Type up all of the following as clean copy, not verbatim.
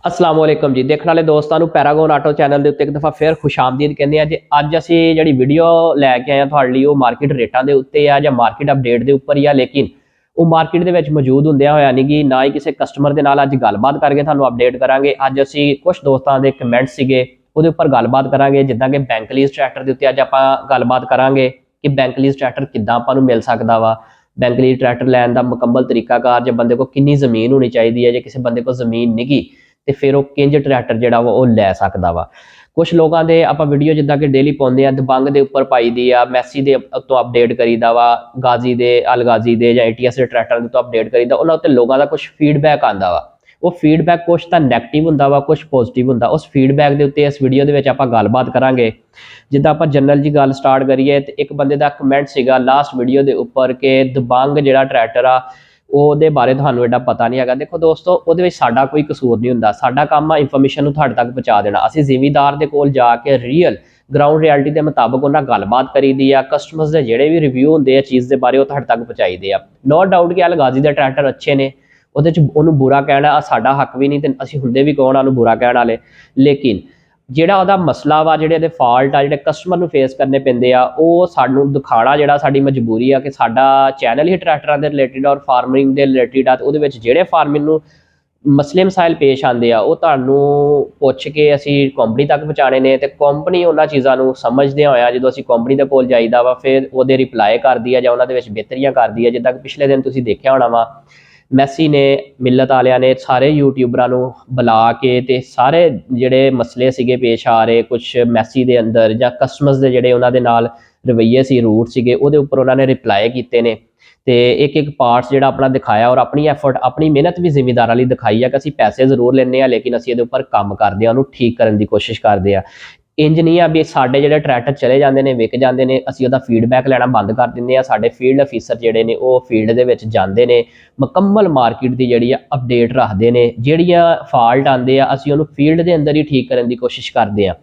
अस्सलाम वालेकुम जी। देखने वाले दोस्तों को पैरागॉन आटो चैनल के उत्ते एक दफ़ा फिर खुश आमदीद कहते हैं जी। अज असी जी वीडियो लैके आए थोड़े लिए वो मार्केट रेटों के उत्ते या मार्केट अपडेट के उपर ही आ, लेकिन वो मार्केट के मौजूद होंदे होया नहीं कि ना ही किसी कस्टमर के नाल अज गलबात करके थानू अपडेट करांगे। अज असी कुछ दोस्तों के कमेंट सीगे वो उपर गलबात करांगे, जिद्दां कि बैंक लीज ट्रैक्टर के उत्ते अज आपां गलबात करांगे कि बैंक लीज ट्रैक्टर किद्दां आपां नू मिल सकदा वा, बैंक लीज ट्रैक्टर लैन का मुकम्मल तरीकाकार, जो बंदे को कितनी जमीन होनी चाहिए है, जो किसी बंदे को जमीन नहीं तो फिर वो किंज ट्रैक्टर जोड़ा वो लै सकता वा। कुछ लोगों के आप वीडियो जिदा कि डेली पाते हैं, दबंग के उपर पाई दी आ, मैसी के तो अपडेट करीदा वा, गाजी दे अल गाजी दे या ATS के ट्रैक्टर तो अपडेट करीदा, उन्होंने उत्ते लोगों का कुछ फीडबैक आता वा। वो फीडबैक कुछ तो नैगेटिव होंदा वा, कुछ पॉजिटिव होंदा। उस फीडबैक के उत्ते इस वीडियो के आप गलबात करांगे। जिद्दां आप जनरल जी गल स्टार्ट करिए तो एक बंदे का कमेंट सीगा लास्ट वीडियो के उपर कि दबंग जिहड़ा ट्रैक्टर आ ਉਹਦੇ बारे ਤੁਹਾਨੂੰ एडा पता नहीं है। देखो दोस्तों, ਉਹਦੇ ਵਿੱਚ ਸਾਡਾ ਕੋਈ ਕਸੂਰ नहीं ਹੁੰਦਾ। ਸਾਡਾ ਕੰਮ ਆ ਇਨਫੋਰਮੇਸ਼ਨ ਨੂੰ ਤੁਹਾਡੇ ਤੱਕ ਪਹੁੰਚਾ ਦੇਣਾ। ਅਸੀਂ ਜ਼ਿਮੀਦਾਰ ਦੇ ਕੋਲ ਜਾ ਕੇ ਰੀਅਲ ग्राउंड रियलिटी के मुताबिक उन्हें गलबात करी दी आ, कस्टमर्स के जोड़े भी रिव्यू होंगे चीज़ के बारे वो तुहाडे तक पहुँचाई दे आ। नो डाउट कि अलगाजी के ट्रैक्टर अच्छे ने, वो बुरा कहना साडा हक भी नहीं, तो असीं हुंदे भी कौन उन्होंने बुरा कहने वाले, लेकिन ਜਿਹੜਾ ਉਹਦਾ ਮਸਲਾ ਵਾ, ਜਿਹੜੇ ਇਹਦੇ ਫਾਲਟ ਆ, ਜਿਹੜੇ ਕਸਟਮਰ ਨੂੰ ਫੇਸ ਕਰਨੇ ਪੈਂਦੇ ਆ, ਉਹ ਸਾਨੂੰ ਦਿਖਾਣਾ ਜਿਹੜਾ ਸਾਡੀ ਮਜਬੂਰੀ ਆ ਕਿ ਸਾਡਾ ਚੈਨਲ ਹੀ ਟਰੈਕਟਰਾਂ ਦੇ ਰਿਲੇਟਡ ਔਰ ਫਾਰਮਿੰਗ ਦੇ ਰਿਲੇਟਡ ਆ, ਤੇ ਉਹਦੇ ਵਿੱਚ ਜਿਹੜੇ ਫਾਰਮਿੰਗ ਨੂੰ ਮਸਲੇ ਮਸਾਇਲ ਪੇਸ਼ ਆਉਂਦੇ ਆ ਉਹ ਤੁਹਾਨੂੰ ਪੁੱਛ ਕੇ ਅਸੀਂ ਕੰਪਨੀ ਤੱਕ ਪਹੁੰਚਾਣੇ ਨੇ, ਤੇ ਕੰਪਨੀ ਉਹਨਾਂ ਚੀਜ਼ਾਂ ਨੂੰ ਸਮਝਦਿਆਂ ਹੋਇਆ ਜਦੋਂ ਅਸੀਂ ਕੰਪਨੀ ਦੇ ਕੋਲ ਜਾਈਦਾ ਵਾ ਫਿਰ ਉਹਦੇ ਰਿਪਲਾਈ ਕਰਦੀ ਆ ਜਾਂ ਉਹਨਾਂ ਦੇ ਵਿੱਚ ਬਿਹਤਰੀਆਂ ਕਰਦੀ ਆ। ਜਿੱਦਾਂ ਕਿ ਪਿਛਲੇ ਦਿਨ ਤੁਸੀਂ ਦੇਖਿਆ ਹੋਣਾ ਵਾ, मैसी ने मिलत वालियां ने सारे यूट्यूबरां नूं बुला के ते सारे जिहड़े मसले सीगे पेश आ रहे कुछ मैसी दे अंदर जां कस्टमर्स दे जिहड़े उन्हां दे नाल रवैये सी रूट सीगे उहदे उपर उन्होंने रिप्लाई कीते ने, ते एक एक पार्ट्स जिहड़ा अपना दिखाया और अपनी एफर्ट अपनी मेहनत भी जिमीदारां लई दिखाई है कि असीं पैसे जरूर लैंदे आ लेकिन असीं इहदे उपर काम करदे आ, उहनूं ठीक करन दी कोशिश करदे आ। इंज नहीं आ भी साडे जिहड़े ट्रैक्टर चले जाते हैं विक जाते हैं असीं उहदा फीडबैक लैना बंद कर दिंदे आ। साडे फील्ड अफीसर जिहड़े ने वो फील्ड दे विच जांदे ने, मुकम्मल मार्केट की जिहड़ी अपडेट रखते हैं, जिहड़ियां फॉल्ट आते हैं असीं उहनूं फील्ड के अंदर ही ठीक करने की कोशिश करते हैं।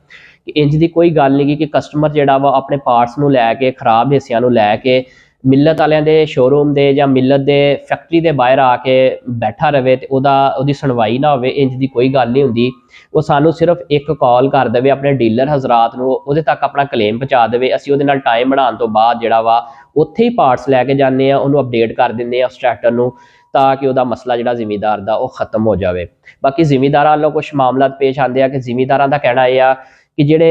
कि इंज की कोई गल नहीं कि कस्टमर जिहड़ा वा अपने पार्ट्स नूं लैके खराब हिस्सिਆਂ ਨੂੰ लैके मिलत वालियां दे शोरूम दे या मिलत दे फैक्ट्री के बाहर आके बैठा रहे तो उहदी सुनवाई ना होवे, इंज की कोई गल नहीं हुंदी। वो सानू सिर्फ एक कॉल कर देवे अपने डीलर हजरात नूं, उहदे तक अपना क्लेम पहुँचा देवे, असीं उहदे नाल टाइम बनाउण तो बाद जिहड़ा वा उत्थे ही पार्ट्स लैके जाने, उहनूं अपडेट कर दिंदे आ उस ट्रैक्टर नूं ताकि वह मसला जिहड़ा जिमीदार दा वो खत्म हो जाए। बाकी जिमीदारां वालों कुछ मामलात पेश आते हैं कि जिमीदारां दा कहना यह आ कि जिहड़े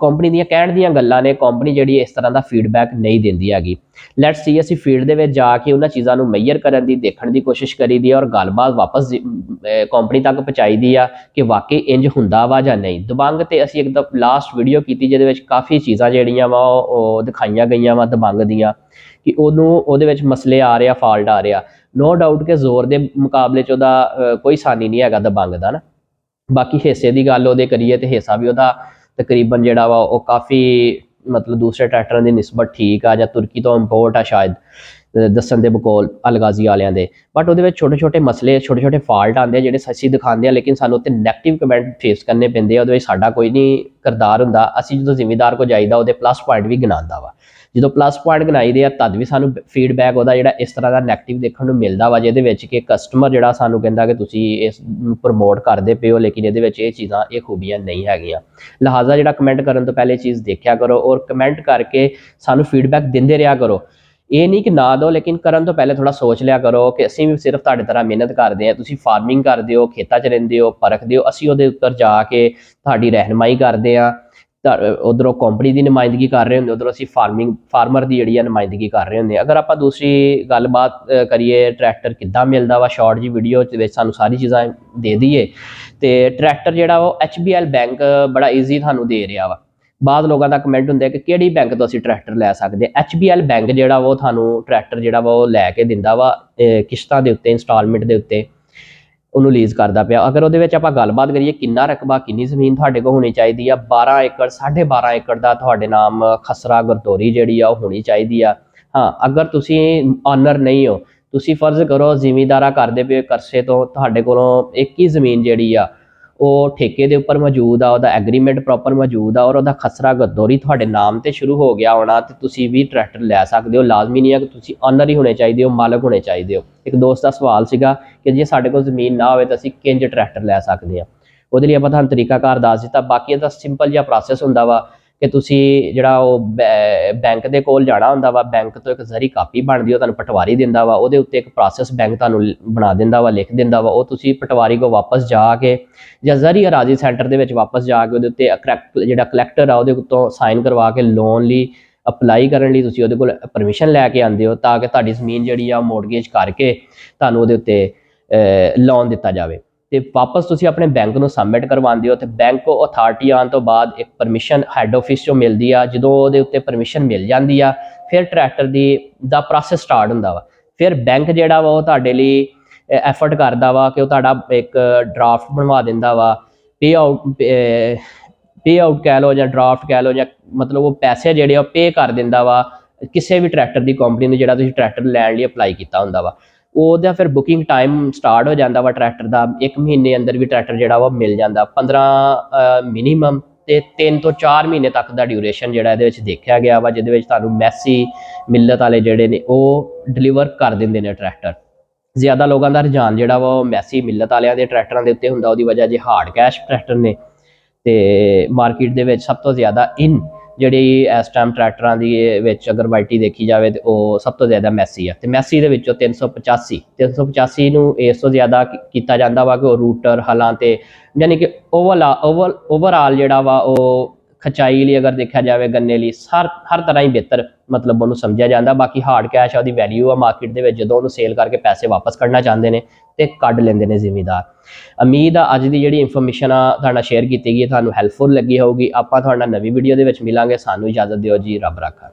कंपनी दी कहण दीयां गल्लां ने, कंपनी जिहड़ी इस तरह का फीडबैक नहीं दिंदी हैगी। लैट्स सी असीं फील्ड दे विच जाके उन्हां चीज़ां नूं मेजर करन दी देखण दी कोशिश करी दी और गलबात वापस कंपनी तक पहुँचाई दी आ कि वाकई इंज हुंदा वा जां नहीं। दबंग ते असीं एक लास्ट वीडियो कीती जिहदे विच काफ़ी चीज़ां जिहड़ियां वा ओह दिखाईयां गईयां वा दबंग दीयां कि उहदे विच मसले आ रहे, फॉल्ट आ रहा। नो डाउट कि जोर के मुकाबले च उहदा कोई सानी नहीं हैगा दबंग दा ना। बाकी हिस्से की गल वो करिए तो हिस्सा भी वह तकरीबन जोड़ा वा काफ़ी मतलब दूसरे ट्रैक्टरों की निस्बत ठीक आ, तुर्की तो इंपोर्ट आ शायद दसन के बकोल अलगाजी वालियां दे, बट वो छोटे छोटे मसले छोटे छोटे फॉल्ट आते हैं जोड़े असीं दिखाते हैं लेकिन सानूं उत्ते नैगेटिव कमेंट फेस करने पैंदे आ। साडा कोई नहीं किरदार हुंदा, असीं जो जिमीदार को जाईदा वो प्लस पॉइंट भी गिनांदा वा, जो प्लस पॉइंट गिनाई दे तद भी सानूं फीडबैक वो इस तरह का नैगेटिव देखने को मिलता वा, जिहदे कि कस्टमर जिहड़ा सानूं कहंदा कि तुसीं इस प्रमोट करते पे हो लेकिन ये चीज़ां ये खूबियां नहीं हैगियां। लिहाजा जिहड़ा कमेंट करन तो पहले चीज़ देखा करो और कमेंट करके सानूं फीडबैक दिंदे रहा करो। ये नहीं कि ना दो लेकिन करन तो पहले थोड़ा सोच लिया करो कि असीं भी सिर्फ तुहाडे तरह मेहनत करते हैं, तुसीं फार्मिंग करते हो, खेतां च रहिंदे हो, परखदे हो, असीं उहदे उपर जाके तुहाडी रहनुमाई करते हैं, उधरों कंपनी की नुमाइंदगी कर रहे होंगे, उधरों असीं फार्मर की जिहड़ी नुमाइंदगी कर रहे होंगे। अगर आप दूसरी गलबात करिए ट्रैक्टर किद्दां मिलदा वा, शॉर्ट जी वीडियो सानूं सारी चीज़ां दे दईए तो ट्रैक्टर जिहड़ा वो HBL बैंक बड़ा ईजी थानूं दे रहा वा। बाद लोगों का कमेंट होंगे कि किहड़ी बैंक तो असीं ट्रैक्टर लै सकते। HBL बैंक जिहड़ा वो थानूं ट्रैक्टर जिहड़ा वा वो लैके दिंदा वा किश्तां दे उत्ते, इंस्टॉलमेंट दे उत्ते ਉਹਨੂੰ ਲੀਜ਼ ਕਰਦਾ ਪਿਆ। अगर ਉਹਦੇ ਵਿੱਚ ਆਪਾਂ ਗੱਲਬਾਤ ਕਰੀਏ ਕਿੰਨਾ ਰਕਬਾ ਕਿੰਨੀ ਜ਼ਮੀਨ ਤੁਹਾਡੇ ਕੋਲ ਹੋਣੀ ਚਾਹੀਦੀ ਆ, 12 ਏਕੜ 12.5 ਏਕੜ ਦਾ ਤੁਹਾਡੇ ਨਾਮ ਖਸਰਾ ਗਰਦੋਰੀ ਜਿਹੜੀ ਆ ਉਹ ਹੋਣੀ ਚਾਹੀਦੀ ਆ। ਹਾਂ, ਅਗਰ ਤੁਸੀਂ ਓਨਰ ਨਹੀਂ ਹੋ, ਤੁਸੀਂ ਫਰਜ਼ ਕਰੋ ਜ਼ਿਮੀਂਦਾਰਾ ਕਰਦੇ ਪਏ ਕਰਸੇ ਤੋਂ ਤੁਹਾਡੇ ਕੋਲੋਂ ਇੱਕ ਹੀ ਜ਼ਮੀਨ ਜਿਹੜੀ ਆ ਉਹ ਠੇਕੇ ਦੇ ਉੱਪਰ ਮੌਜੂਦ ਆ, ਉਹਦਾ ਐਗਰੀਮੈਂਟ ਪ੍ਰੋਪਰ ਮੌਜੂਦ ਆ ਔਰ ਉਹਦਾ ਖਸਰਾ ਗਦੋਰੀ ਤੁਹਾਡੇ ਨਾਮ ਤੇ ਸ਼ੁਰੂ ਹੋ ਗਿਆ ਹੋਣਾ ਤੇ ਤੁਸੀਂ ਵੀ ਟਰੈਕਟਰ ਲੈ ਸਕਦੇ ਹੋ। ਲਾਜ਼ਮੀ ਨਹੀਂ ਹੈ ਕਿ ਤੁਸੀਂ ਓਨਰ ਹੀ ਹੋਣੇ ਚਾਹੀਦੇ ਹੋ, ਮਾਲਕ ਹੋਣੇ ਚਾਹੀਦੇ ਹੋ। ਇੱਕ ਦੋਸਤ ਦਾ ਸਵਾਲ ਸੀਗਾ ਕਿ ਜੇ ਸਾਡੇ ਕੋਲ ਜ਼ਮੀਨ ਨਾ ਹੋਵੇ ਤਾਂ ਅਸੀਂ ਕਿੰਜ ਟਰੈਕਟਰ ਲੈ ਸਕਦੇ ਹਾਂ। ਉਹਦੇ ਲਈ ਆਪਾਂ ਤੁਹਾਨੂੰ ਤਰੀਕਾਕਾਰ ਦੱਸ ਦਿੱਤਾ। ਬਾਕੀ ਇਹਦਾ ਸਿੰਪਲ ਜਿਹਾ ਪ੍ਰੋਸੈਸ ਹੁੰਦਾ ਵਾ ਕਿ ਤੁਸੀਂ ਜਿਹੜਾ ਉਹ ਬੈਂਕ ਦੇ ਕੋਲ ਜਾਣਾ ਹੁੰਦਾ ਵਾ, ਬੈਂਕ ਤੋਂ ਇੱਕ ਜ਼ਰੀ ਕਾਪੀ ਬਣਦੀ, ਉਹ ਤੁਹਾਨੂੰ ਪਟਵਾਰੀ ਦਿੰਦਾ ਵਾ, ਉਹਦੇ ਉੱਤੇ ਇੱਕ ਪ੍ਰੋਸੈਸ ਬੈਂਕ ਤੁਹਾਨੂੰ ਬਣਾ ਦਿੰਦਾ ਵਾ, ਲਿਖ ਦਿੰਦਾ ਵਾ। ਉਹ ਤੁਸੀਂ ਪਟਵਾਰੀ ਕੋਲ ਵਾਪਸ ਜਾ ਕੇ ਜਾਂ ਜ਼ਰੀ ਅਰਾਜ਼ੀ ਸੈਂਟਰ ਦੇ ਵਿੱਚ ਵਾਪਸ ਜਾ ਕੇ ਉਹਦੇ ਉੱਤੇ ਜਿਹੜਾ ਕਲੈਕਟਰ ਆ ਉਹਦੇ ਉੱਤੋਂ ਸਾਈਨ ਕਰਵਾ ਕੇ ਲੋਨ ਲਈ ਅਪਲਾਈ ਕਰਨ ਲਈ ਤੁਸੀਂ ਉਹਦੇ ਕੋਲ ਪਰਮਿਸ਼ਨ ਲੈ ਕੇ ਆਉਂਦੇ ਹੋ, ਤਾਂ ਕਿ ਤੁਹਾਡੀ ਜ਼ਮੀਨ ਜਿਹੜੀ ਆ ਮੋਰਗੇਜ ਕਰਕੇ ਤੁਹਾਨੂੰ ਉਹਦੇ ਉੱਤੇ ਲੋਨ ਦਿੱਤਾ ਜਾਵੇ। ਤੇ ਵਾਪਸ ਤੁਸੀਂ ਆਪਣੇ ਬੈਂਕ ਨੂੰ ਸਬਮਿਟ ਕਰਵਾਉਂਦੇ ਹੋ ਤੇ ਬੈਂਕ ਅਥਾਰਟੀ ਆਉਣ ਤੋਂ ਬਾਅਦ ਇੱਕ ਪਰਮਿਸ਼ਨ ਹੈੱਡ ਆਫਿਸ ਚੋਂ ਮਿਲਦੀ ਆ। ਜਦੋਂ ਉਹਦੇ ਉੱਤੇ ਪਰਮਿਸ਼ਨ ਮਿਲ ਜਾਂਦੀ ਆ ਫਿਰ ਟਰੈਕਟਰ ਦਾ ਪ੍ਰੋਸੈਸ ਸਟਾਰਟ ਹੁੰਦਾ ਵਾ। ਫਿਰ ਬੈਂਕ ਜਿਹੜਾ ਵਾ ਉਹ ਤੁਹਾਡੇ ਲਈ ਐਫਰਟ ਕਰਦਾ ਵਾ ਕਿ ਉਹ ਤੁਹਾਡਾ ਇੱਕ ਡਰਾਫਟ ਬਣਵਾ ਦਿੰਦਾ ਵਾ, ਪੇ ਆਊਟ ਕਹਿ ਲਓ ਜਾਂ ਡਰਾਫਟ ਕਹਿ ਲਓ, ਜਾਂ ਮਤਲਬ ਉਹ ਪੈਸੇ ਜਿਹੜੇ ਉਹ ਪੇ ਕਰ ਦਿੰਦਾ ਵਾ ਕਿਸੇ ਵੀ ਟਰੈਕਟਰ ਦੀ ਕੰਪਨੀ ਨੂੰ ਜਿਹੜਾ ਤੁਸੀਂ ਟਰੈਕਟਰ ਲੈਣ ਲਈ ਅਪਲਾਈ ਕੀਤਾ ਹੁੰਦਾ ਵਾ। ਉਹਦਾ ਫਿਰ ਬੁਕਿੰਗ ਟਾਈਮ ਸਟਾਰਟ ਹੋ ਜਾਂਦਾ ਵਾ ਟਰੈਕਟਰ ਦਾ। 1 ਮਹੀਨੇ ਅੰਦਰ ਵੀ ਟਰੈਕਟਰ ਜਿਹੜਾ ਵਾ ਮਿਲ ਜਾਂਦਾ। 15 ਮਿਨੀਮਮ ਤੇ 3 ਤੋਂ 4 ਮਹੀਨੇ ਤੱਕ ਦਾ ਡਿਊਰੇਸ਼ਨ ਜਿਹੜਾ ਇਹਦੇ ਵਿੱਚ ਦੇਖਿਆ ਗਿਆ ਵਾ, ਜਿਹਦੇ ਵਿੱਚ ਤੁਹਾਨੂੰ ਮੈਸੀ ਮਿਲਤ ਵਾਲੇ ਜਿਹੜੇ ਨੇ ਉਹ ਡਿਲੀਵਰ ਕਰ ਦਿੰਦੇ ਨੇ ਟਰੈਕਟਰ। ਜ਼ਿਆਦਾ ਲੋਕਾਂ ਦਾ ਰੁਝਾਨ ਜਿਹੜਾ ਵਾ ਉਹ ਮੈਸੀ ਮਿਲਤ ਵਾਲਿਆਂ ਦੇ ਟਰੈਕਟਰਾਂ ਦੇ ਉੱਤੇ ਹੁੰਦਾ। ਉਹਦੀ ਵਜ੍ਹਾ ਜੇ ਹਾਰਡ ਕੈਸ਼ ਟਰੈਕਟਰ ਨੇ ਤੇ ਮਾਰਕੀਟ ਦੇ ਵਿੱਚ ਸਭ ਤੋਂ ਜ਼ਿਆਦਾ ਜਿਹੜੀ ਇਸ ਟਾਈਮ ਟਰੈਕਟਰਾਂ ਦੀ ਵਿੱਚ ਅਗਰ ਵਰਾਇਟੀ ਦੇਖੀ ਜਾਵੇ ਤੇ ਉਹ ਸਭ ਤੋਂ ਜ਼ਿਆਦਾ ਮੈਸੀ ਆ। ਤੇ ਮੈਸੀ ਦੇ ਵਿੱਚੋਂ 385 ਨੂੰ ਇਸ ਤੋਂ ਜ਼ਿਆਦਾ ਕੀਤਾ ਜਾਂਦਾ ਵਾ ਕਿ ਉਹ ਰੂਟਰ ਹਲਾਂ ਤੇ ਯਾਨੀ ਕਿ ਓਵਰਆਲ ਜਿਹੜਾ ਵਾ ਉਹ ਖਚਾਈ ਲਈ ਅਗਰ ਦੇਖਿਆ ਜਾਵੇ ਗੰਨੇ ਲਈ ਹਰ ਤਰ੍ਹਾਂ ਹੀ ਬਿਹਤਰ ਮਤਲਬ ਉਹਨੂੰ ਸਮਝਿਆ ਜਾਂਦਾ। ਬਾਕੀ ਹਾਰਡ ਕੈਸ਼ ਆ, ਉਹਦੀ ਵੈਲਿਊ ਆ ਮਾਰਕੀਟ ਦੇ ਵਿੱਚ, ਜਦੋਂ ਉਹਨੂੰ ਸੇਲ ਕਰਕੇ ਪੈਸੇ ਵਾਪਸ ਕੱਢਣਾ ਚਾਹੁੰਦੇ ਨੇ ਤੇ ਕੱਢ ਲੈਂਦੇ ਨੇ ਜ਼ਿਮੀਂਦਾਰ। ਉਮੀਦ ਆ ਅੱਜ ਦੀ ਜਿਹੜੀ ਇਨਫੋਰਮੇਸ਼ਨ ਆ ਤੁਹਾਡੇ ਨਾਲ ਸ਼ੇਅਰ ਕੀਤੀ ਗਈ ਤੁਹਾਨੂੰ ਹੈਲਪਫੁਲ ਲੱਗੀ ਹੋਊਗੀ। ਆਪਾਂ ਤੁਹਾਡੇ ਨਾਲ ਨਵੀਂ ਵੀਡੀਓ ਦੇ ਵਿੱਚ ਮਿਲਾਂਗੇ। ਸਾਨੂੰ ਇਜਾਜ਼ਤ ਦਿਓ ਜੀ, ਰੱਬ ਰਾਖਾ।